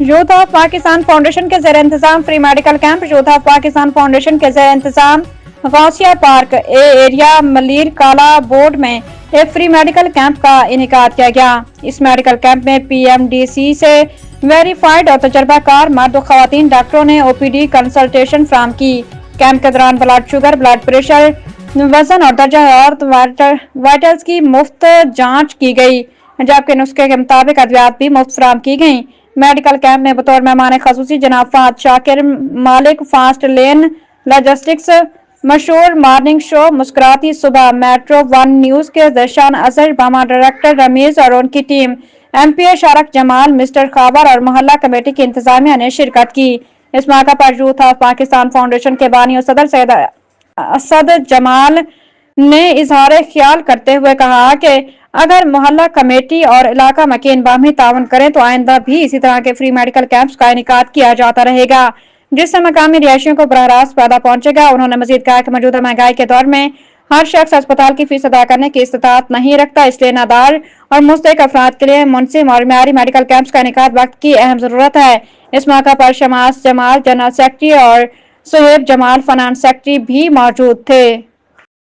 Youth of Pakistan foundation के ज़ेर इंतजाम free medical camp. Youth of Pakistan foundation के ज़ेर इंतजाम गौसिया पार्क ए एरिया मलीर काला बोर्ड में एक फ्री मेडिकल कैंप का इनेकाद किया गया। इस मेडिकल कैंप में PMDC से वेरीफाइड और तजर्बाकार मर्द और खवातीन डॉक्टरों ने OPD कंसल्टेशन फ्राहम की। कैंप के दौरान ब्लड शुगर, ब्लड प्रेशर, वजन और दर्जा हरारत वाइटल्स की मुफ्त जांच की गई, जबकि नुस्खे के मुताबिक अद्वियात भी मुफ्त फराहम की गई। मेडिकल कैंप में बतौर मेहमान खसूसी जनाब फहद शाकिर, मालिक फास्ट लेन लॉजिस्टिक्स, मशहूर मॉर्निंग शो मुस्कुराती सुबह, मेट्रो 1 न्यूज के दर्शान अजहर, बामा डायरेक्टर रमीज और उनकी टीम, MPA शारक जमाल, मिस्टर खाबर और मोहल्ला कमेटी की इंतजामिया ने शिरकत की। इस मौका पर यूथ ऑफ पाकिस्तान फाउंडेशन के बानी और सदर सैयद असद जमाल ने इजहार ख्याल करते हुए कहा कि अगर मोहल्ला कमेटी और इलाका मकीन बामी तावन करें तो आइंदा भी इसी तरह के फ्री मेडिकल कैंप्स का इनेकाद किया जाता रहेगा, जिससे मकामी रिहायशियों को बराह रास्त फायदा पहुंचेगा। उन्होंने मजीद कहा कि मौजूदा महंगाई के दौर में हर शख्स अस्पताल की फीस अदा करने की इस्तात नहीं रखता, इसलिए नादार और मुस्तहिक अफराद के लिए मुनसिम और म्यारी मेडिकल कैंप्स का इनेकाद वक्त की अहम जरूरत है। इस मौका पर शमास जमाल जनरल सेक्रेटरी और सुहेब जमाल फाइनेंस सेक्रेटरी भी मौजूद थे।